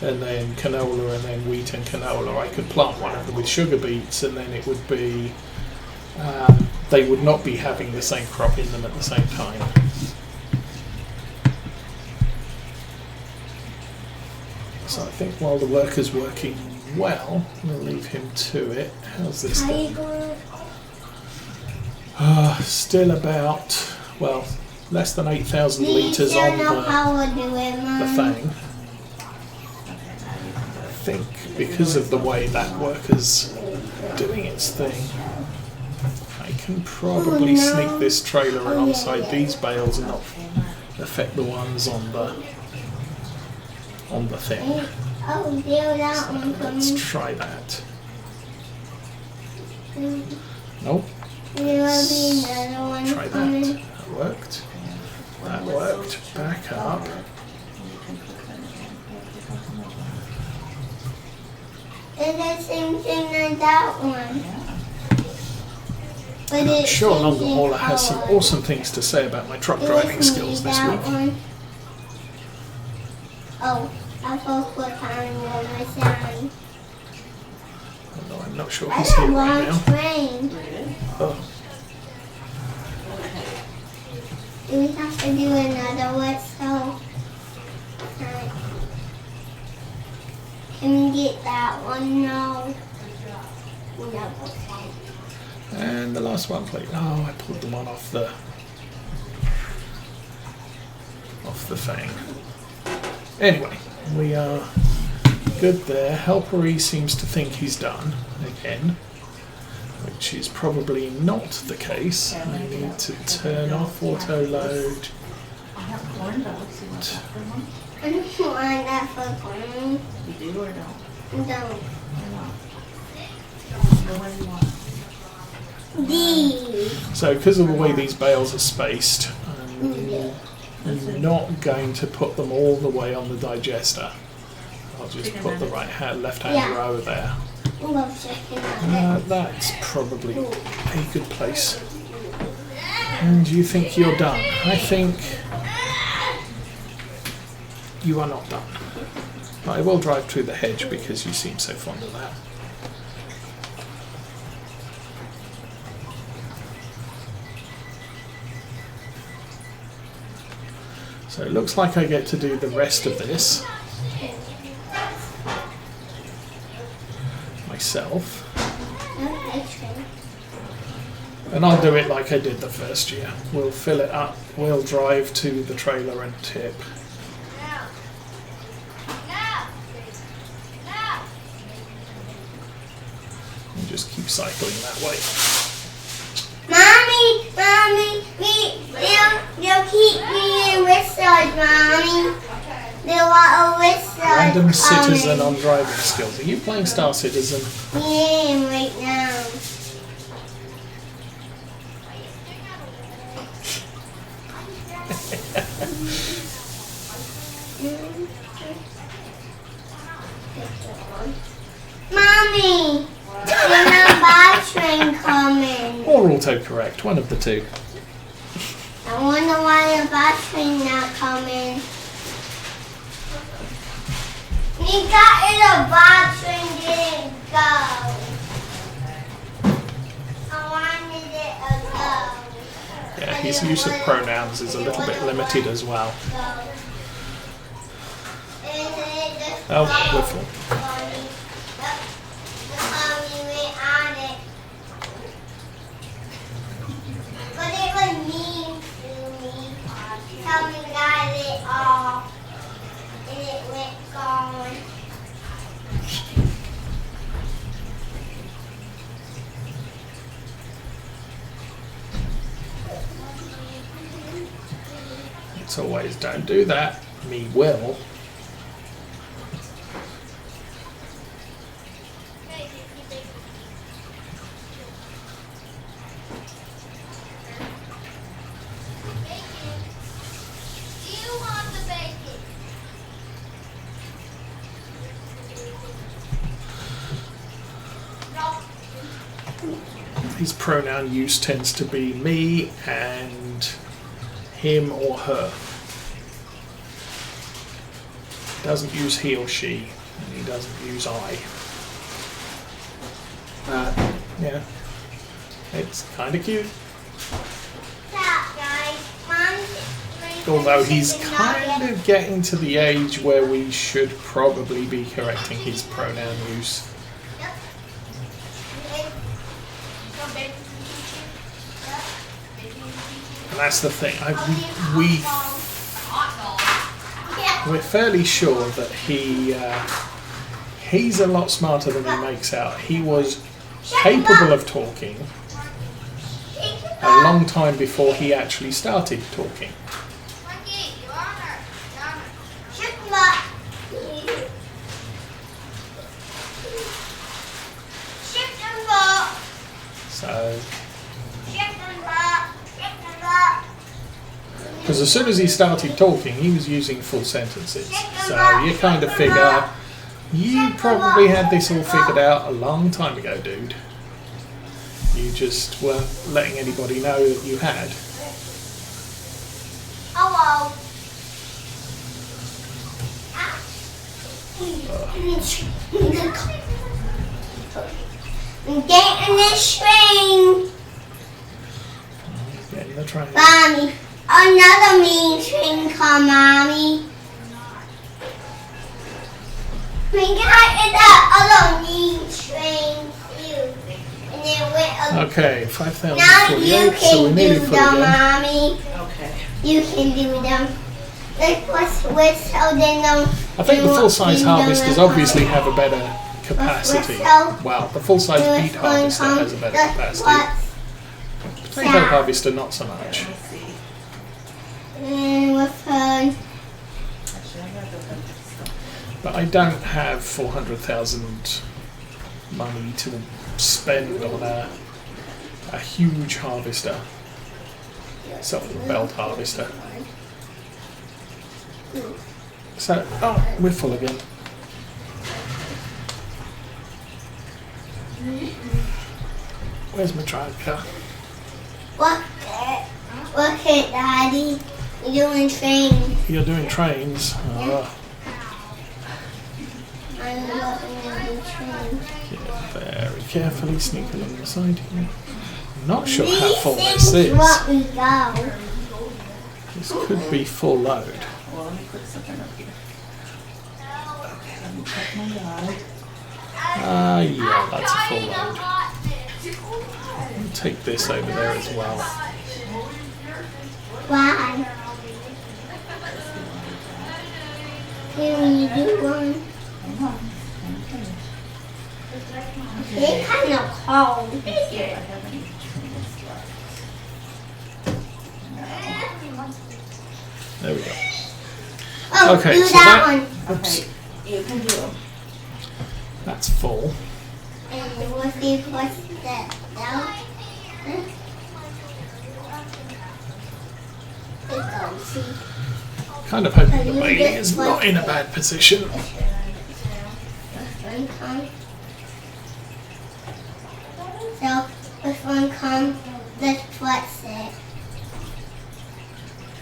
and then canola, and then wheat and canola. I could plant one of them with sugar beets, and then it would be, they would not be having the same crop in them at the same time. So I think while the worker's working well, we'll leave him to it. How's this going? Still about, well, less than 8,000 litres on the thing. I think because of the way that worker's doing its thing, I can probably sneak this trailer alongside these bales and not affect the ones on the thing. So let's try that. Nope. Try that. That worked. That worked. Back up. It's the same thing as that one. But I'm sure Longer Hauler has some awesome things to say about my truck driving skills this week. Oh, I thought what time was my sign. Although I'm not sure he's here right now. Train. Oh. Do we have to do another whistle? Can we get that one? No. No. And the last one, please. Oh, I pulled the one off the thing. Anyway, we are good there. Helpery seems to think he's done again, which is probably not the case. I need to turn off auto load. I have corn dogs. You want that for one? I don't want that for corn. You do or don't? Don't. What do you want? These. So because of the way these bales are spaced, I'm not going to put them all the way on the digester. I'll just put the left-hand row there. That's probably a good place. And you think you're done? I think you are not done. But I will drive through the hedge because you seem so fond of that. So it looks like I get to do the rest of this myself. And I'll do it like I did the first year. We'll fill it up, we'll drive to the trailer and tip. And just keep cycling that way. Mommy, they'll keep me in whistles, Mommy. They'll want a whistle. Random citizen on driving skills. Are you playing Star Citizen? I am right now. Mommy, there's a bus train coming. Or autocorrect, one of the two. I wonder why the bus train's not coming. We got in a bus train didn't go. I wanted it to go. Yeah, his use of pronouns is a little bit limited as well. Oh, we're full. But it was mean to me. Tell me got it off. And it went gone. It's always, don't do that. Me will. His pronoun use tends to be me and him or her. doesn't use he or she, and he doesn't use I. Yeah, it's kind of cute. Stop, guys. Mom's Although he's kind of getting to the age where we should probably be correcting his pronoun use. And that's the thing. We're fairly sure that he's a lot smarter than he makes out. He was capable of talking a long time before he actually started talking. So, because as soon as he started talking, he was using full sentences. So you kind of figure, you probably had this all figured out a long time ago, dude. You just weren't letting anybody know that you had. Hello. Get in the string. Get in the train. Mommy, another mean string come, Mommy. We got the other mean string too. And then we're Okay, now you 5,048, so we can nearly do full them, again. Mommy. Okay. You can do them. Like what's so they know. I think the full-size harvesters obviously have a better capacity. Well, the full-size beet harvester has a better capacity. Potato harvester, not so much. Let me see. And with fun. Actually, I gotta go get this stuff. But I don't have 400,000 money to spend on a huge harvester. So a belt harvester. So, oh, we're full again. Where's my tractor? Look it, Daddy. You're doing train. You're doing trains. Oh, I'm looking at the train. yeah, very carefully sneak along the side here. I'm not sure how full this things is. what we go. This could be full load. Well, let me put something up here. Okay, let me check my yard. Yeah, that's a full load. I'll take this over there as well. Why? Can we do one? Hang on. Okay. It's kind of cold. Let's see if I have any trains left. There we go. Oh, Okay, do so that that- one. Oops, Okay, you can do them. that's full. And we'll see what's that down. See. Kind of hoping the baby is not in a bad position. One come. So if one come, let's flex it.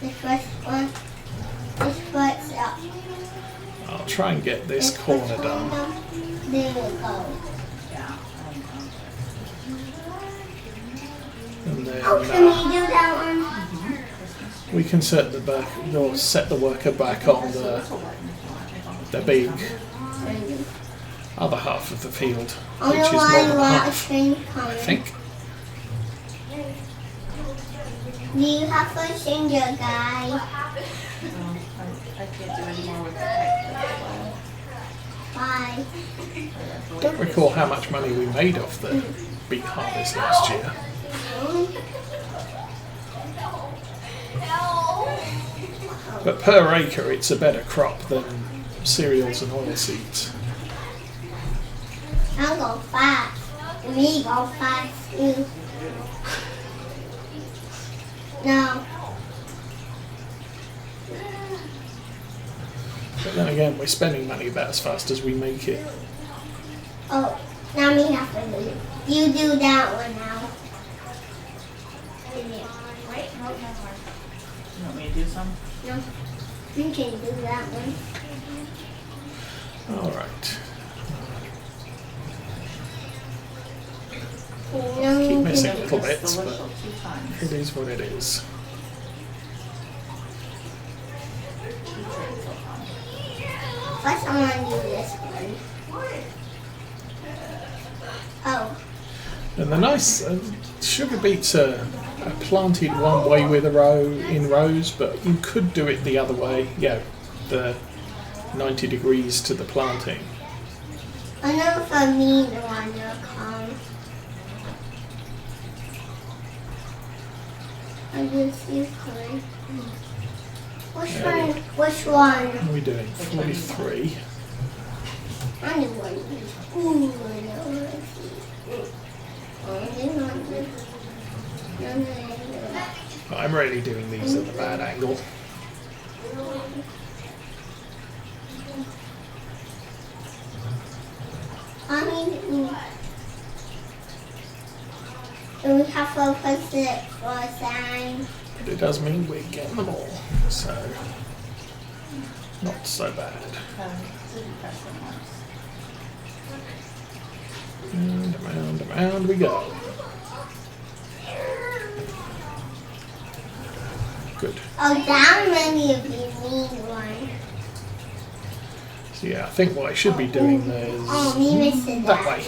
The first one, let's flex up. I'll try and get this corner done. There we go. And then Oh, can we do that one? we can set the back, or set the worker back on the big other half of the field, I which is know more I than want a half, train I coming. think. Do you have a finger, guy? I can't do any more with the pipe. Bye. Don't recall how much money we made off the beet harvest last year. But per acre, it's a better crop than cereals and oilseeds. I'll go fast. We go fast too. No. But then again, we're spending money about as fast as we make it. Oh, now me have to do it. You do that one now. Wait, no, no more. You want me to do some? No. You can do that one. All right. Keep missing little bits, but it is what it is. First, I want to do this one. Oh. And the nice sugar beets are planted one way with a row in rows, but you could do it the other way. Yeah, the 90 degrees to the planting. I know for me the one will come. I just use one. Which one? Which one? What are we doing? 43. I need one. Ooh, I know. I'm really doing these at a bad angle. I mean, we have to focus it for a sign. But it does mean we're getting them all, so not so bad. And around we go. Good. Oh, that many of you need one. So yeah, I think what I should be doing is Oh, me missing that that. way.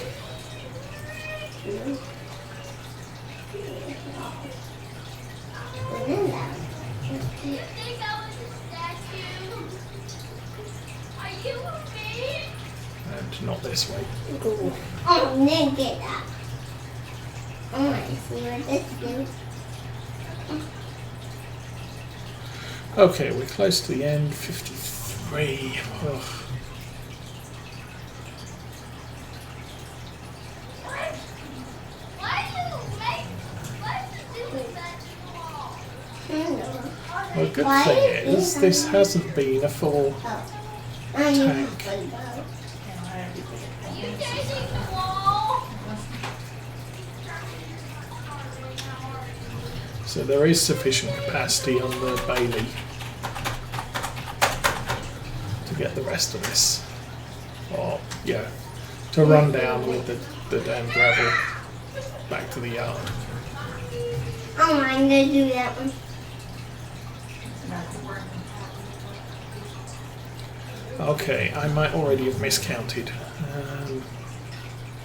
And not this way. Oh, I didn't get that. I want to see what this do. Okay, we're close to the end. 53. Ugh. Well, the good Why thing is is this hasn't been a full I need tank. one. So there is sufficient capacity on the Bailey to get the rest of this. Or, yeah, to run down with the damn gravel back to the yard. Oh, I'm going to do that one. Okay, I might already have miscounted.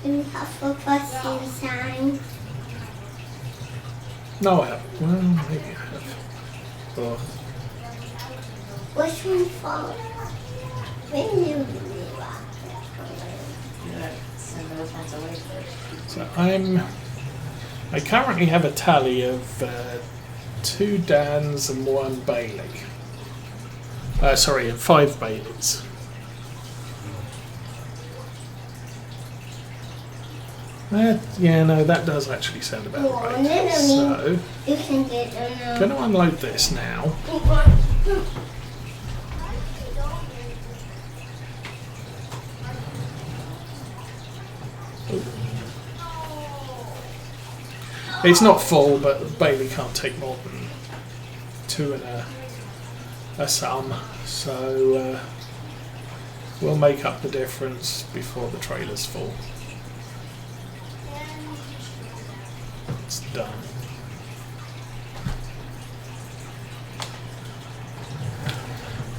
We have to focus the sign. No, I haven't. Well, maybe I have. Ugh. Which one fall? When do we Send those ones away first. So I currently have a tally of 2 Dans and 1 Bailey. Sorry, 5 Baileys. Yeah, no, that does actually sound about Oh, right. no, no, So, You can get them going to unload this now. It's not full, but Bailey can't take more than 2 and a sum, so we'll make up the difference before the trailer's full. It's done.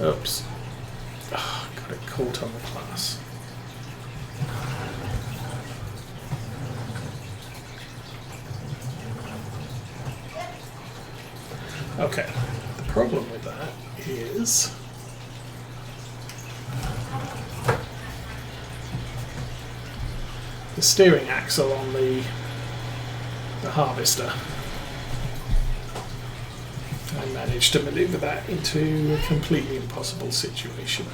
Oops. Oh, got it caught on the class. Okay, the problem with that is the steering axle on the harvester. I managed to maneuver that into a completely impossible situation.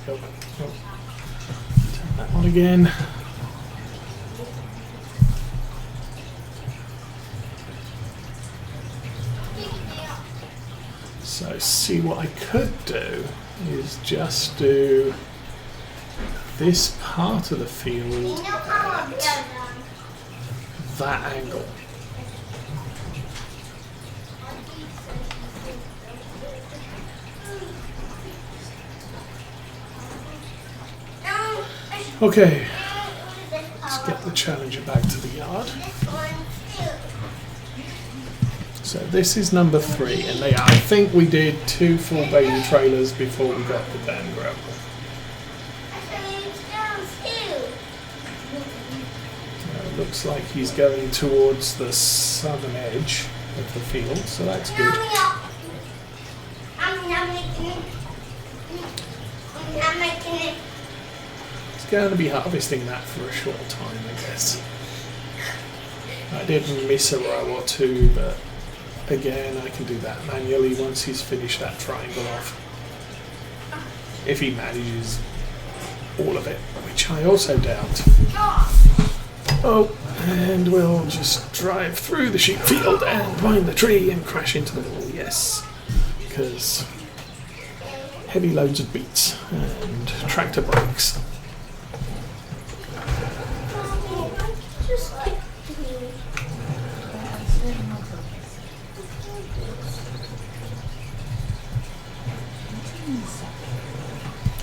Turn that on again. So see, what I could do is just do this part of the field at that angle. Okay, let's get the Challenger back to the yard. This one too. So this is number 3, and I think we did 2 full baby trailers before we got the damn gravel. It looks like he's going towards the southern edge of the field, so that's good. He's going to be harvesting that for a short time, I guess. I did miss a row or 2, but again, I can do that manually once he's finished that triangle off. If he manages all of it, which I also doubt. Oh, and we'll just drive through the sheep field and find the tree and crash into the wall, yes. Because heavy loads of beets and tractor brakes.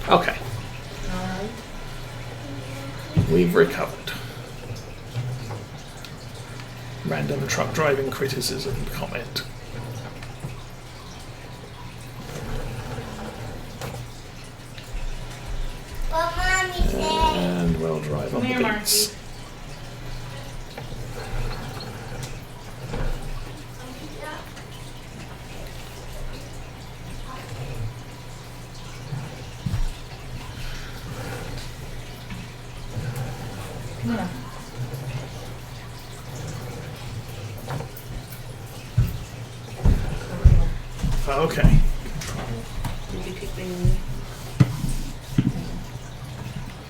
Okay. We've recovered. Random truck driving criticism comment. What Mommy said. And we'll drive on the Come here, beats. Come here. Okay. Did you pick the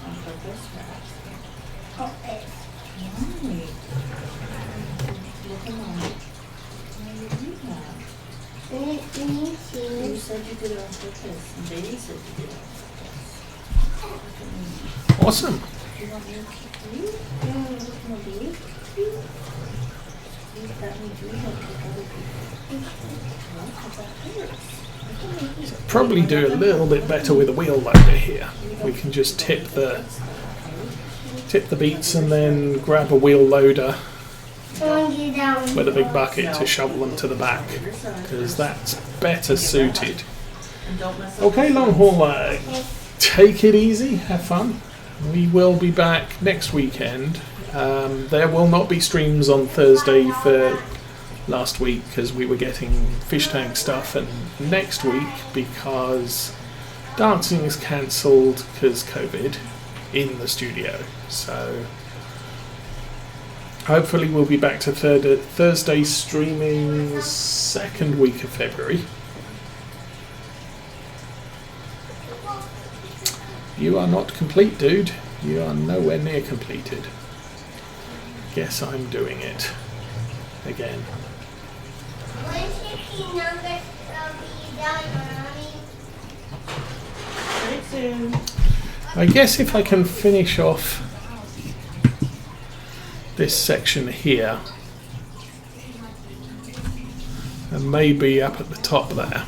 on purpose, perhaps? Oh, it's Right. Look along. Why did you do that? me too. You said you did it on purpose, and Baby said you did it on purpose. Awesome. Do you want me to kick you? You want me to look at Baby? That means you don't kick other people. Well, 'cause that hurts. Probably do a little bit better with a wheel loader here. We can just tip the beets and then grab a wheel loader with a big bucket to shovel them to the back, because that's better suited. Okay, long haul, take it easy, have fun. We will be back next weekend. There will not be streams on Thursday for last week because we were getting fish tank stuff, and next week because dancing is cancelled because COVID in the studio. So hopefully we'll be back to Thursday streaming second week of February. You are not complete, dude. You are nowhere near completed. Guess I'm doing it again. When should the numbers be done, Mommy? Very soon. I guess if I can finish off this section here, and maybe up at the top there,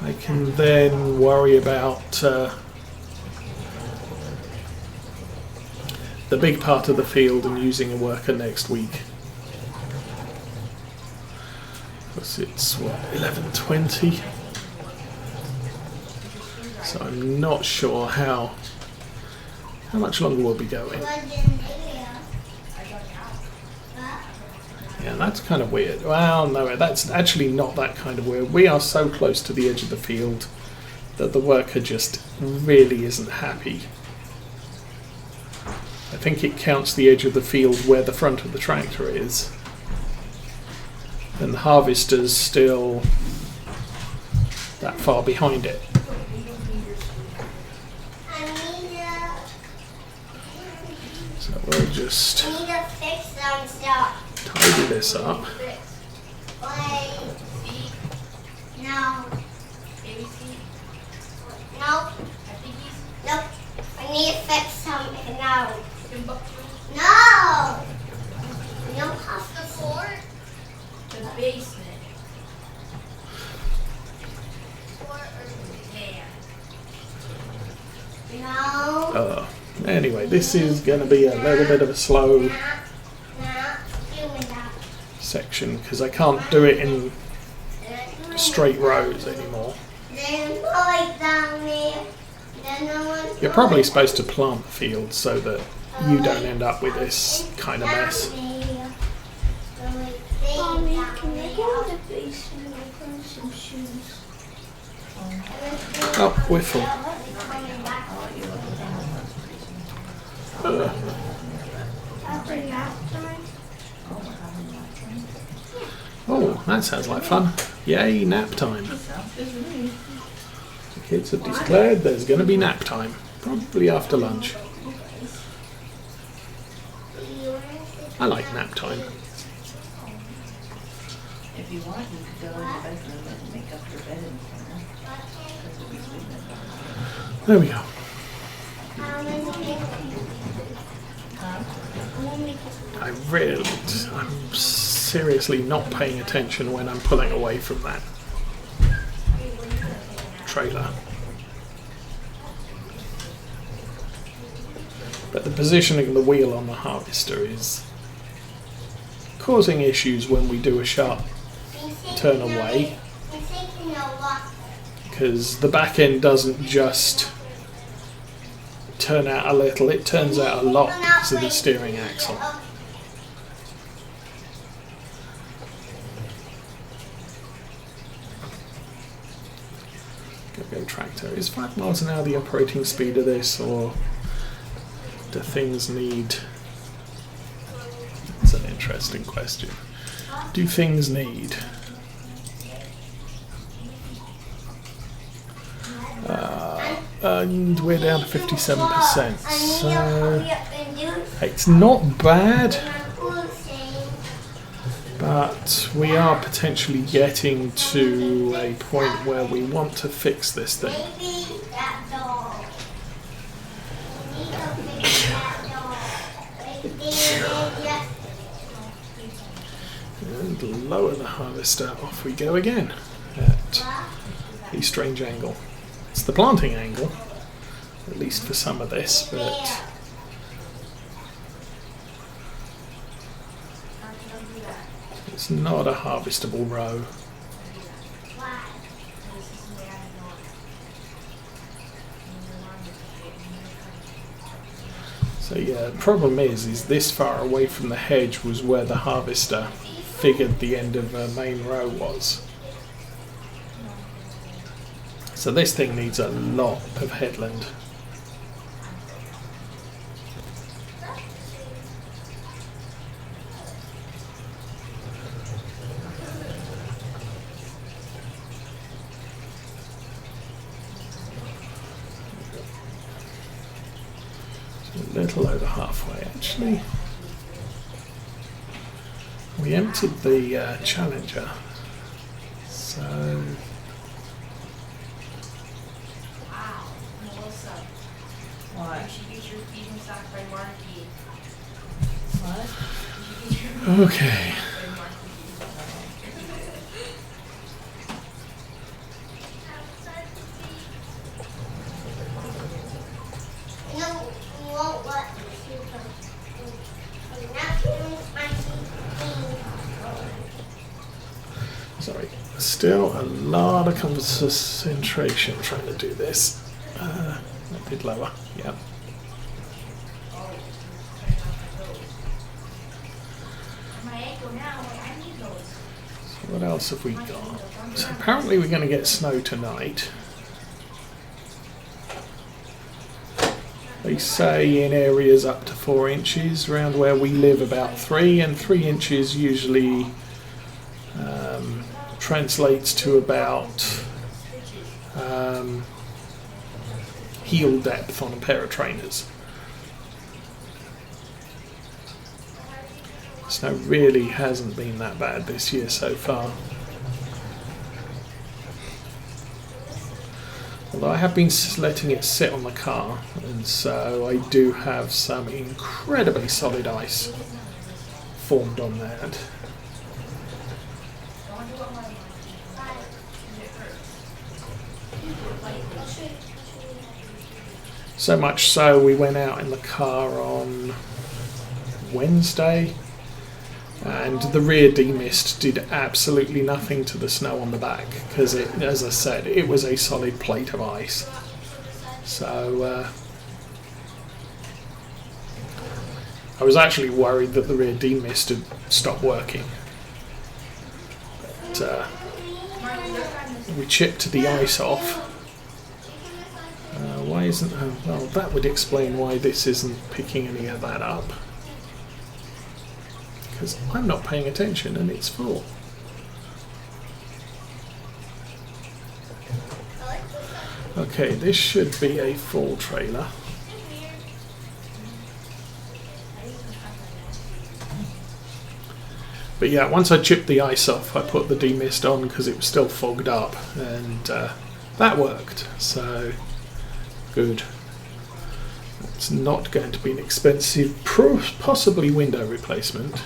I can then worry about the big part of the field and using a worker next week. Because it's what, 11:20, so I'm not sure how much longer we'll be going. Yeah, that's kind of weird. Well, no, that's actually not that kind of weird. We are so close to the edge of the field that the worker just really isn't happy. I think it counts the edge of the field where the front of the tractor is. And the harvester's still that far behind it. So we'll just I need to fix some stuff. tidy this up. Wait. No. Nope. Nope. I need to fix something now. No. No off the floor. The basement. No. Anyway, this is going to be a little bit of a slow section because I can't do it in straight rows anymore. You're probably supposed to plant the field so that you don't end up with this kind of mess. Mommy, can I go to the basement and put on some shoes? Oh, we're full. Oh, that sounds like fun. Yay, nap time. The kids have declared there's going to be nap time. Probably after lunch. I like nap time. If you want, you could go in the bedroom and make up your bed in the corner. Because it'll be sleeping in the There we go. I'm seriously not paying attention when I'm pulling away from that trailer. But the positioning of the wheel on the harvester is causing issues when we do a sharp turn away, because the back end doesn't just turn out a little, it turns out a lot because of the steering axle. Go tractor. Is 5 miles an hour the operating speed of this, or do things need... That's an interesting question. Do things need... and we're down to 57%, so it's not bad, but we are potentially getting to a point where we want to fix this thing. And lower the harvester, off we go again at a strange angle. It's the planting angle, at least for some of this, but it's not a harvestable row. So yeah, the problem is this far away from the hedge was where the harvester figured the end of the main row was. So this thing needs a lot of headland. A little over halfway actually. We emptied the Challenger, so What? What? okay. Sorry, still a lot of concentration trying to do this. That did lower, yep. So what else have we got? So apparently we're going to get snow tonight. They say in areas up to 4 inches, around where we live about 3, and 3 inches usually translates to about heel depth on a pair of trainers. Snow really hasn't been that bad this year so far. Although I have been letting it sit on the car, and so I do have some incredibly solid ice formed on that. So much so we went out in the car on Wednesday and the rear demist did absolutely nothing to the snow on the back because, as I said, it was a solid plate of ice. So I was actually worried that the rear demist had stopped working. But we chipped the ice off. Why isn't... Oh, well, that would explain why this isn't picking any of that up. Because I'm not paying attention and it's full. Okay, this should be a full trailer. But yeah, once I chipped the ice off, I put the demist on because it was still fogged up, and that worked. So, good. It's not going to be an expensive, possibly window replacement.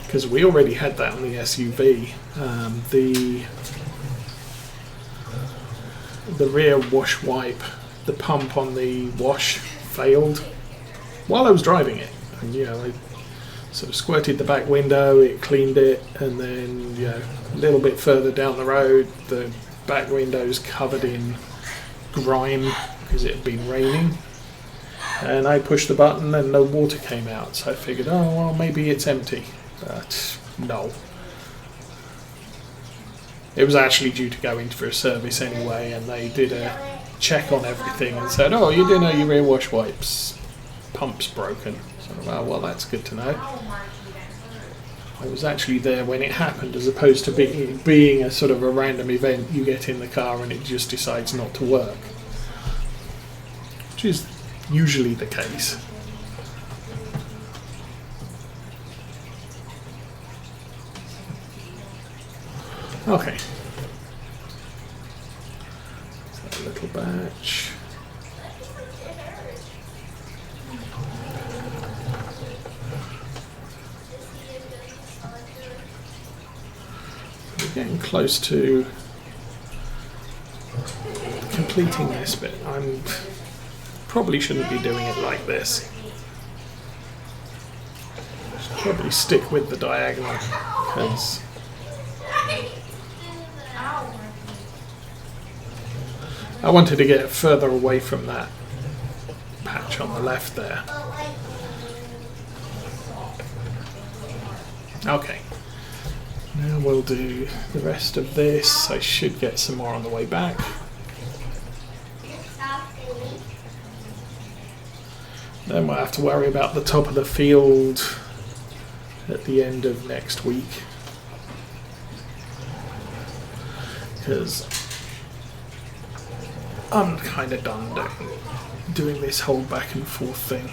Because we already had that on the SUV. The rear wash wipe, the pump on the wash failed while I was driving it. And, you know, I sort of squirted the back window, it cleaned it, and then, you know, a little bit further down the road, the back window's covered in grime because it had been raining. And I pushed the button and no water came out, so I figured, oh, well, maybe it's empty. But no. It was actually due to go in for a service anyway, and they did a check on everything and said, oh, you do know your rear wash wipes pump's broken. So, oh, well, that's good to know. I was actually there when it happened, as opposed to being a sort of a random event. You get in the car and it just decides not to work, which is usually the case. Okay. So a little batch. We're getting close to completing this bit. I'm probably shouldn't be doing it like this. Should probably stick with the diagonal because I wanted to get further away from that patch on the left there. Okay, now we'll do the rest of this. I should get some more on the way back. Then we'll have to worry about the top of the field at the end of next week, because I'm kind of done doing this whole back and forth thing.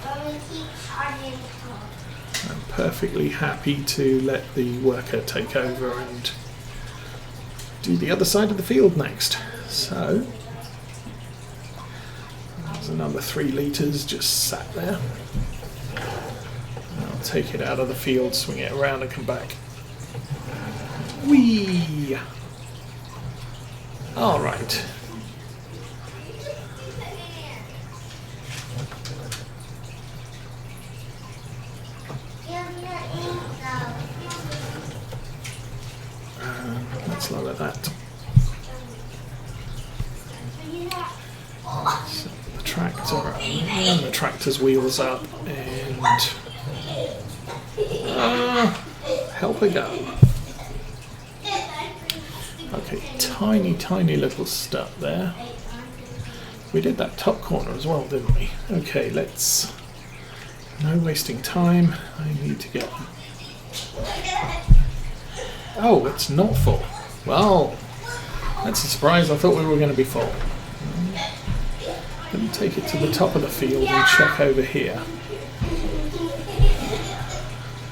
I'm perfectly happy to let the worker take over and do the other side of the field next. So there's another 3 litres just sat there. I'll take it out of the field, swing it around and come back. Whee! All right. Let's lower that. Set the tractor and the tractor's wheels up and help her go. Okay, tiny little step there. We did that top corner as well, didn't we? Okay, let's... No wasting time. I need to get... Oh, it's not full. Well, that's a surprise. I thought we were going to be full. Let me take it to the top of the field and check over here.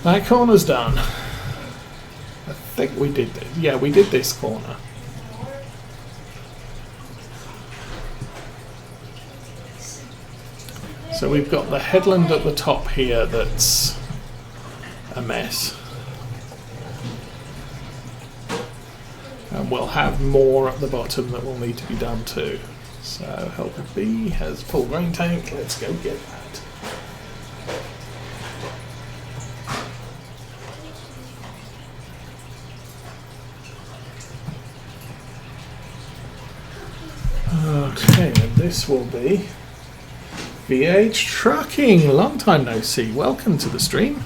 That corner's done. I think we did this. Yeah, we did this corner. So we've got the headland at the top here that's a mess. And we'll have more at the bottom that will need to be done too. So helper B has full grain tank. Let's go get that. Okay, and this will be VH Trucking. Long time no see. Welcome to the stream.